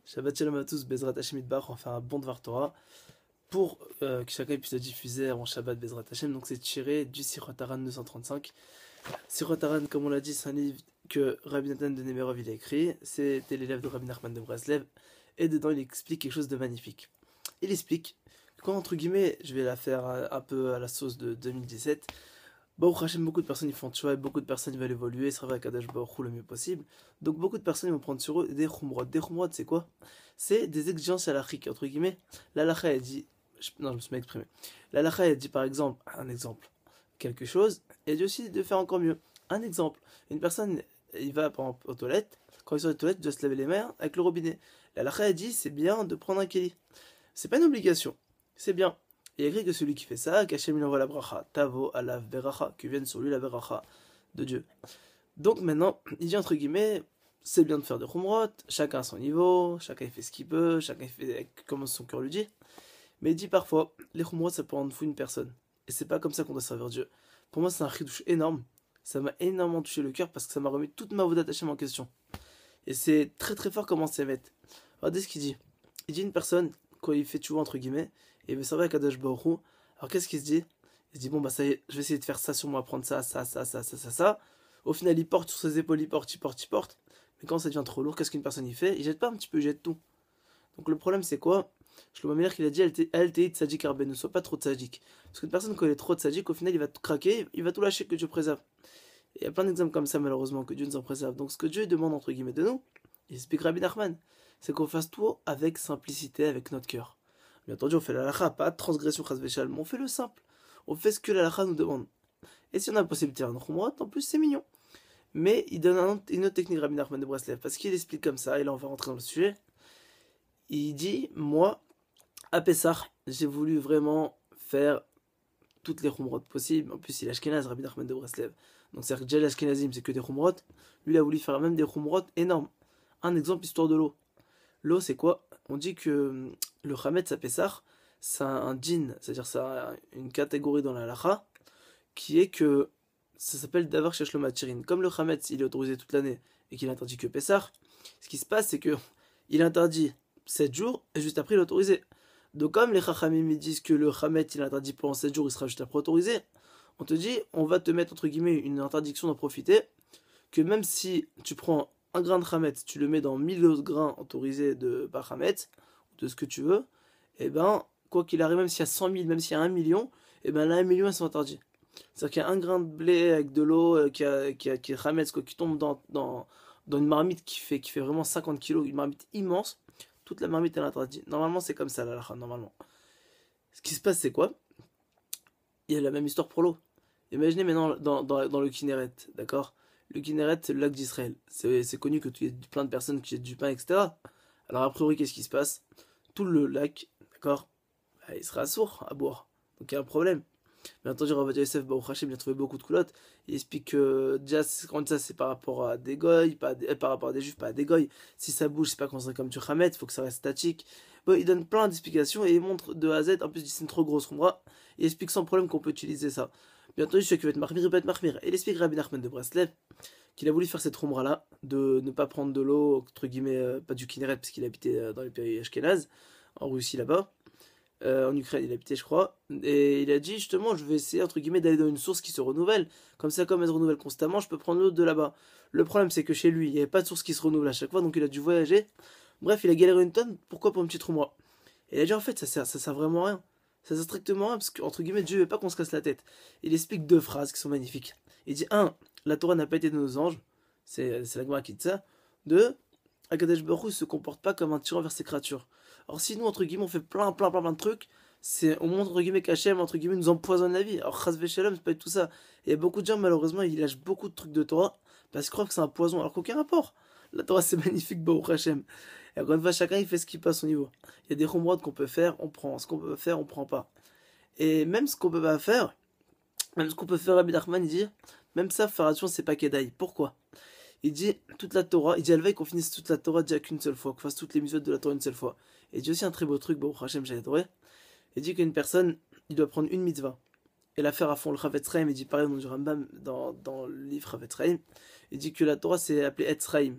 Shabbat shalom à tous, Bezrat Hashem Idbar, on fait un bon devoir Torah pour que chacun puisse le diffuser avant Shabbat Bezrat Hashem. Donc c'est tiré du Sirot Haran 235. Sirot Haran, comme on l'a dit, c'est un livre que Rabbi Nathan de Nemerov il a écrit. C'était l'élève de Rabbi Nachman de Breslev. Et dedans il explique quelque chose de magnifique. Il explique que quand, entre guillemets, je vais la faire un peu à la sauce de 2017. Baruch Hashem, beaucoup de personnes ils font tchouva, beaucoup de personnes ils veulent évoluer, se réveiller à Kadosh Baruch Hu le mieux possible. Donc beaucoup de personnes ils vont prendre sur eux des khumrot. Des khumrot, c'est quoi? C'est des exigences halachiques, entre guillemets. L'halakha elle dit, non je me suis mal exprimé. L'halakha elle dit par exemple, un exemple, quelque chose, et elle dit aussi de faire encore mieux. Un exemple, une personne il va par exemple aux toilettes, quand il sort des toilettes il doit se laver les mains avec le robinet. L'halakha elle dit c'est bien de prendre un kéli. C'est pas une obligation, c'est bien. Il y a écrit que celui qui fait ça, qu'Hachem il envoie la bracha, tavo alav beracha, que vienne sur lui la beracha de Dieu. Donc maintenant, il dit entre guillemets, c'est bien de faire des khumrot, chacun à son niveau, chacun il fait ce qu'il peut, chacun il fait comme son cœur lui dit. Mais il dit parfois, les khumrot ça peut rendre fou une personne. Et c'est pas comme ça qu'on doit servir Dieu. Pour moi c'est un chidouche énorme, ça m'a énormément touché le cœur parce que ça m'a remis toute ma voûte Hashem en question. Et c'est très très fort comment c'est mettre. Regardez ce qu'il dit. Il dit une personne, quand il fait tchouva entre guillemets, et il veut servir à Kadosh Baruch Hu, alors qu'est-ce qu'il se dit? Il se dit bon bah ça y est, je vais essayer de faire ça sur moi, prendre ça, ça, ça, ça, ça, ça, ça. Au final il porte sur ses épaules, il porte, il porte, il porte. Mais quand ça devient trop lourd, qu'est-ce qu'une personne il fait? Il jette pas un petit peu, il jette tout. Donc le problème c'est quoi? Shlomo Meler qu'il a dit Al-Tehi tzadik arben, ne sois pas trop tzadik. Parce qu'une personne quand elle est trop tzadik, au final il va tout craquer, il va tout lâcher, que Dieu préserve. Et il y a plein d'exemples comme ça malheureusement, que Dieu nous en préserve. Donc ce que Dieu demande entre guillemets de nous, il explique Rabbi Nachman, c'est qu'on fasse tout avec simplicité, avec notre cœur. Bien entendu, on fait la halakha, pas de transgression chasvéchal, mais on fait le simple. On fait ce que la halakha nous demande. Et si on a la possibilité de faire un khumrot, en plus c'est mignon. Mais il donne une autre technique, Rabbi Nachman de Breslev, parce qu'il explique comme ça, et là on va rentrer dans le sujet. Il dit, moi, à Pessah, j'ai voulu vraiment faire toutes les khumrot possibles. En plus, il est ashkenaz, Rabbi Nachman de Breslev. Donc c'est-à-dire que déjà les ashkenazim, c'est que des khumrot. Lui, il a voulu faire même des khumrot énormes. Un exemple, histoire de l'eau. L'eau, c'est quoi? On dit que le Hametz à Pessah, c'est un djinn, c'est-à-dire c'est une catégorie dans la halakha, qui est que ça s'appelle Davar Shesh Lo Matirin. Comme le Hametz, il est autorisé toute l'année et qu'il est interdit que Pessah, ce qui se passe, c'est que il est interdit 7 jours et juste après il est autorisé. Donc comme les Chachamim ils disent que le Hametz il est interdit pendant 7 jours, il sera juste après autorisé, on te dit, on va te mettre entre guillemets une interdiction d'en profiter, que même si tu prends un grain de Hametz, tu le mets dans 1000 autres grains autorisés de par Hametz, de ce que tu veux, et ben, quoi qu'il arrive, même s'il y a 100 000, même s'il y a 1 million, et ben là, 1 million, elles sont interdites. C'est-à-dire qu'il y a un grain de blé avec de l'eau qui est Hametz, quoi, qui tombe dans une marmite qui fait vraiment 50 kilos, une marmite immense, toute la marmite elle est interdite. Normalement, c'est comme ça, là, normalement. Ce qui se passe, c'est quoi? Il y a la même histoire pour l'eau. Imaginez maintenant dans le Kinneret, d'accord? Le Kinneret, c'est le lac d'Israël. C'est connu que tu y a plein de personnes qui jettent du pain, etc. Alors, a priori, qu'est-ce qui se passe? Tout le lac, d'accord? Bah, il sera sourd à boire. Donc, il y a un problème. Bien entendu, Rav Yosef, Baruch Hashem, il a trouvé beaucoup de culottes. Il explique que déjà, quand on dit ça, c'est par rapport à des goy, par rapport à des juifs, pas à des goy. Si ça bouge, c'est pas considéré comme du Hamet, il faut que ça reste statique. Bon, il donne plein d'explications et il montre de A à Z. En plus, il dit c'est une trop grosse khumra. Il explique sans problème qu'on peut utiliser ça. Bien entendu, celui qui veut être marmire, il peut être marmire. Et il explique Rabbi Nachman de Breslev qu'il a voulu faire cette khumra là, de ne pas prendre de l'eau, entre guillemets, pas du Kinneret, parce qu'il habitait dans les pays ashkénazes, en Russie là-bas. En Ukraine, il habitait, je crois. Et il a dit justement, je vais essayer entre guillemets d'aller dans une source qui se renouvelle. Comme ça, comme elle se renouvelle constamment, je peux prendre l'eau de là-bas. Le problème, c'est que chez lui, il n'y avait pas de source qui se renouvelle à chaque fois, donc il a dû voyager. Bref, il a galéré une tonne. Pourquoi pour une petite roue? Et il a dit en fait, ça sert vraiment à rien. Ça sert strictement à rien parce qu'entre guillemets, Dieu veut pas qu'on se casse la tête. Il explique deux phrases qui sont magnifiques. Il dit un, la Torah n'a pas été de nos anges. C'est la Gemara qui dit ça. Deux, Akadosh Baruch Hu se comporte pas comme un tyran vers ses créatures. Alors si nous, entre guillemets, on fait plein de trucs, c'est on montre entre guillemets qu'Hachem, entre guillemets, nous empoisonne la vie. Alors Chas Shalom, c'est pas du tout ça. Il y a beaucoup de gens, malheureusement, ils lâchent beaucoup de trucs de Torah parce qu'ils croient que c'est un poison, alors qu'aucun rapport. La Torah, c'est magnifique, Baruch Hashem. Et encore une fois, chacun, il fait ce qu'il peut à son niveau. Il y a des khumrot qu'on peut faire, on prend. Ce qu'on peut faire, on prend pas. Et même ce qu'on peut pas faire, même ce qu'on peut faire, Rabbi Nachman, il dit, même ça, faire attention, c'est pas Kedaï. Pourquoi? Il dit toute la Torah, il dit Alvaï qu'on finisse toute la Torah déjà qu'une seule fois, qu'on fasse toutes les mitzvot de la Torah une seule fois. Et il dit aussi un très beau truc, Baruch Hashem, j'ai adoré. Il dit qu'une personne, il doit prendre une mitzvah et la faire à fond. Le Chavetz Chaim, il dit pareil au nom du Rambam dans le livre Chavetz Chaim. Il dit que la Torah c'est appelé Etz Chaim.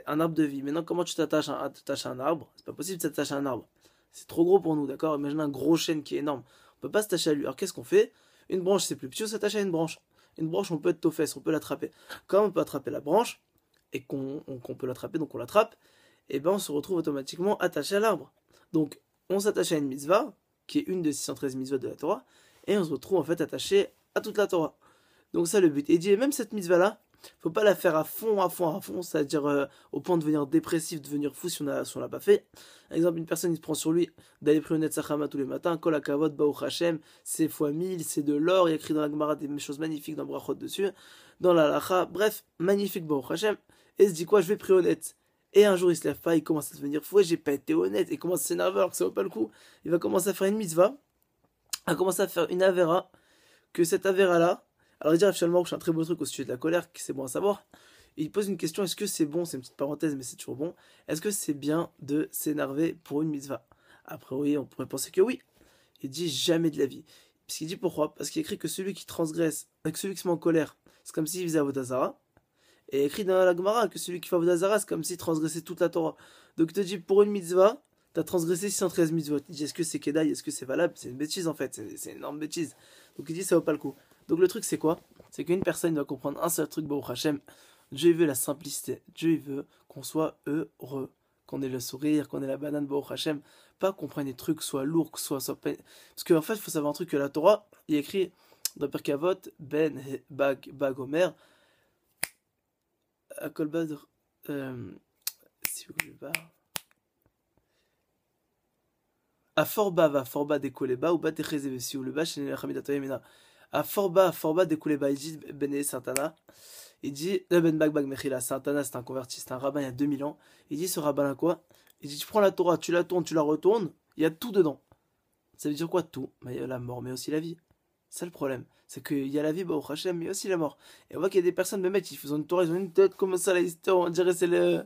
un arbre de vie. Maintenant, comment tu t'attaches à un arbre? C'est pas possible de s'attacher à un arbre. C'est trop gros pour nous, d'accord? Imagine un gros chêne qui est énorme. On peut pas s'attacher à lui. Alors qu'est-ce qu'on fait? Une branche, c'est plus petit, on s'attache à une branche. Une branche, on peut être aux fesses, on peut l'attraper. Quand on peut attraper la branche, et qu'on peut l'attraper, donc on l'attrape, et ben on se retrouve automatiquement attaché à l'arbre. Donc on s'attache à une mitzvah, qui est une des 613 mitzvahs de la Torah, et on se retrouve en fait attaché à toute la Torah. Donc ça le but. Et il dit, même cette mitzvah-là, faut pas la faire à fond, c'est-à-dire au point de devenir dépressif, de devenir fou si on l'a pas fait. Par exemple, une personne, il se prend sur lui d'aller prier au Netzachama tous les matins, Kol HaKavod, Baruch Hashem, c'est fois 1000, c'est de l'or, il y a écrit dans la Gemara des choses magnifiques dans Brachot dessus, dans la Halacha, bref, magnifique Baruch Hashem, et il se dit quoi, je vais prier honnête. Et un jour, il se lève pas, il commence à devenir fou, j'ai pas été honnête, il commence à s'énerver alors que ça vaut pas le coup. Il va commencer à faire une mitzvah, à commencer à faire une avera, que cette avera-là, alors il dit finalement que c'est un très beau truc au sujet de la colère, que c'est bon à savoir. Et il pose une question, est-ce que c'est bon, c'est une petite parenthèse mais c'est toujours bon, est-ce que c'est bien de s'énerver pour une mitzvah? Après oui, on pourrait penser que oui. Il dit jamais de la vie. Parce qu'il dit pourquoi? Parce qu'il écrit que celui qui transgresse, que celui qui se met en colère, c'est comme s'il faisait Avodazara. Et écrit dans la Gemara que celui qui fait Avodazara, c'est comme s'il transgressait toute la Torah. Donc il te dit pour une mitzvah, t'as transgressé 613 mitzvot. Il dit est-ce que c'est Kedaï, est-ce que c'est valable? C'est une bêtise en fait, c'est une énorme bêtise. Donc il dit ça vaut pas le coup. Donc le truc c'est quoi? C'est qu'une personne doit comprendre un seul truc, Baruch Hashem. Dieu veut la simplicité. Dieu veut qu'on soit heureux, qu'on ait le sourire, qu'on ait la banane, Baruch Hashem. Pas qu'on prenne des trucs soit lourds, soit peine. Parce qu'en fait, il faut savoir un truc que la Torah, il est écrit dans Perkavot, Ben, Bag, Omer, Akol Badr, si vous voulez pas. A forba décoleba, ou bat si ou le bas, chez les Hamidatoyemina. A forba décoleba, il dit Ben Santana. Il dit, Ben Bag Mechila, Santana, c'est un converti, c'est un rabbin il y a 2000 ans. Il dit, ce rabbin-là quoi? Il dit, tu prends la Torah, tu la tournes, tu la retournes, il y a tout dedans. Ça veut dire quoi tout? Il y a la mort, mais aussi la vie. C'est le problème. C'est qu'il y a la vie, bah, au Hachem, mais aussi la mort. Et on voit qu'il y a des personnes, mais mec, ils font une Torah, ils ont une tête comme ça, la histoire, on dirait c'est le,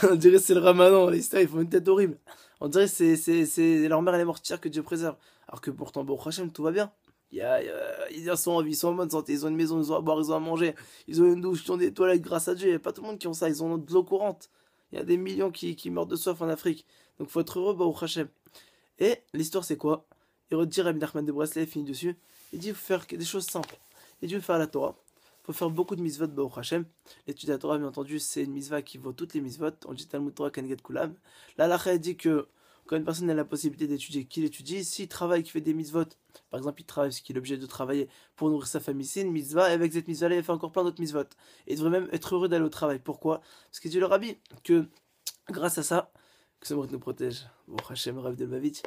on dirait c'est le ramadan, l'histoire, ils font une tête horrible. On dirait c'est leur mère, elle est mortière, que Dieu préserve. Alors que pourtant, bah, au Hachem, tout va bien. Ils sont en vie, ils sont en bonne santé, ils ont une maison, ils ont à boire, ils ont à manger, ils ont une douche, ils ont des toilettes grâce à Dieu. Il n'y a pas tout le monde qui ont ça, ils ont de l'eau courante. Il y a des millions qui meurent de soif en Afrique. Donc faut être heureux, bah, au Hachem. Et l'histoire, c'est quoi? Il redit Rabbi Nachman de Breslev, finit dessus. Il dit il faut faire des choses simples. Il dit il faut faire la Torah. Il faut faire beaucoup de mitzvot, Baruch Hashem. L'étude de la Torah, bien entendu, c'est une mitzvah qui vaut toutes les mitzvot. On dit Talmud Torah Kanigat Kulam. La halakha dit que quand une personne a la possibilité d'étudier, qu'il étudie. S'il travaille, qu'il fait des mitzvot, par exemple, il travaille parce qu'il est obligé de travailler pour nourrir sa famille, c'est une mitzvah. Et avec cette mitzvah-là, il fait encore plein d'autres mitzvot. Et il devrait même être heureux d'aller au travail. Pourquoi? Parce qu'il dit le Rabbi que grâce à ça, que ce mot nous protège, bon, Hachem rêve de Lubavitch,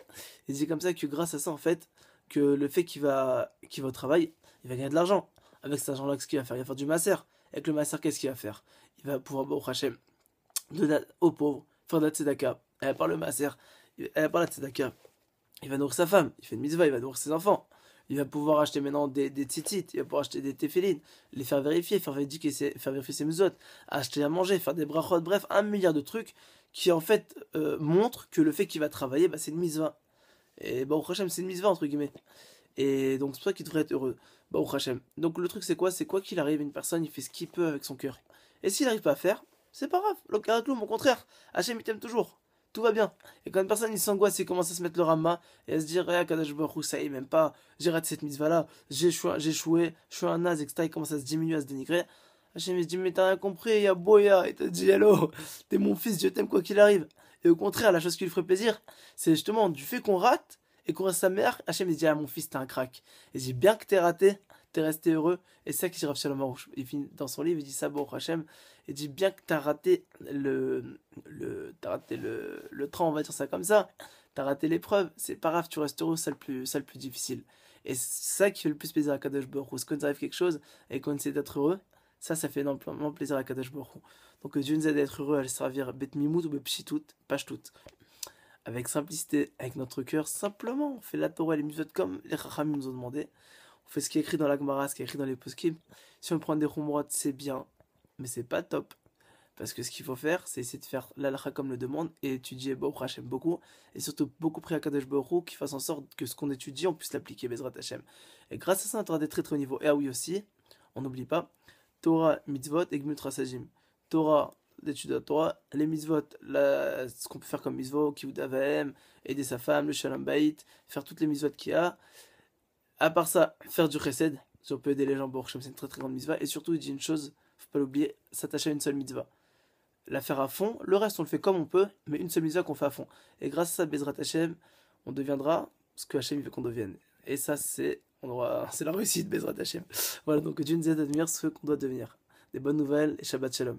il dit comme ça que grâce à ça, en fait, que le fait qu'il va au travail, il va gagner de l'argent. Avec cet argent-là, qu'est-ce qu'il va faire? Il va faire du masser. Avec le masser, qu'est-ce qu'il va faire? Il va pouvoir, bon, Hachem, donner aux pauvres, faire de la tzedaka. Et par le masser, par la tzedaka, il va nourrir sa femme, il fait une mitzvah, il va nourrir ses enfants. Il va pouvoir acheter maintenant des tzitzit, il va pouvoir acheter des téfélines, les faire vérifier, faire vérifier ses mezot, acheter à manger, faire des brachot, bref, 1 milliard de trucs qui en fait montrent que le fait qu'il va travailler, bah, c'est une mitzvah. Et bah, au Hachem, c'est une mitzvah entre guillemets. Et donc c'est pour ça qu'il devrait être heureux. Bah, au Hachem. Donc le truc c'est quoi? C'est quoi qu'il arrive, une personne, il fait ce qu'il peut avec son cœur. Et s'il n'arrive pas à faire, c'est pas grave. L'Okarakloum, au contraire, Hachem il t'aime toujours. Tout va bien. Et quand une personne il s'angoisse, il commence à se mettre le ramma et à se dire, eh, Kadash Baruch Hu, ça y est, même pas, j'ai raté cette mitzvah là, j'ai échoué, je suis un naze, etc. Il commence à se diminuer, à se dénigrer. Hachem il se dit, mais t'as rien compris, il y a Boya, il t'a dit, hello, t'es mon fils, je t'aime quoi qu'il arrive. Et au contraire, la chose qui lui ferait plaisir, c'est justement du fait qu'on rate et qu'on reste sa mère. Hachem il dit, ah mon fils, t'es un crack. Et il dit, bien que t'es raté, t'es resté heureux. Et c'est ça qui dit Rav Shalom Arush. Il finit dans son livre, il dit ça, bon, Hachem. Il dit, bien que t'as raté t'as raté le train, on va dire ça comme ça. T'as raté l'épreuve, c'est pas grave, tu restes heureux, ça le plus difficile. Et c'est ça qui fait le plus plaisir à Kadosh Baruch Hu. Quand il arrive quelque chose et qu'on essaie d'être heureux, ça fait énormément plaisir à Kadosh Baruch Hu. Donc Dieu nous aide à être heureux, à le servir Bet Mimout ou Bet Pshitout, Pashtout. Avec simplicité, avec notre cœur, simplement, on fait la Torah et les mitzvot comme les Chachamim nous ont demandé. On fait ce qui est écrit dans la Gemara, ce qui est écrit dans les poskim. Si on prend des chumrot, c'est bien, mais c'est pas top. Parce que ce qu'il faut faire, c'est essayer de faire l'halakha comme le demande et étudier Baruch Hashem beaucoup. Et surtout beaucoup prier à Kadosh Baruch Hu qui fasse en sorte que ce qu'on étudie, on puisse l'appliquer Bezrat Hashem. Et grâce à ça, on aura des très très hauts niveaux. Et ah oui aussi, on n'oublie pas, Torah, mitzvot et Gmut Rasajim. Torah, d'études de la Torah, les mitzvot, ce qu'on peut faire comme mitzvot, kivud avaim, aider sa femme, le shalom bayit, faire toutes les mitzvot qu'il y a. À part ça, faire du chesed, si on peut aider les gens, bon, c'est une très très grande mitzvah. Et surtout, il dit une chose, faut pas l'oublier, s'attacher à une seule mitzvah. La faire à fond, le reste on le fait comme on peut, mais une seule mitzvah qu'on fait à fond. Et grâce à ça, Bezrat Hashem, on deviendra ce que Hashem veut qu'on devienne. Et ça, c'est la réussite, Bezrat Hashem. Voilà, donc Dieu nous aide à devenir ce qu'on doit devenir. Des bonnes nouvelles et Shabbat Shalom.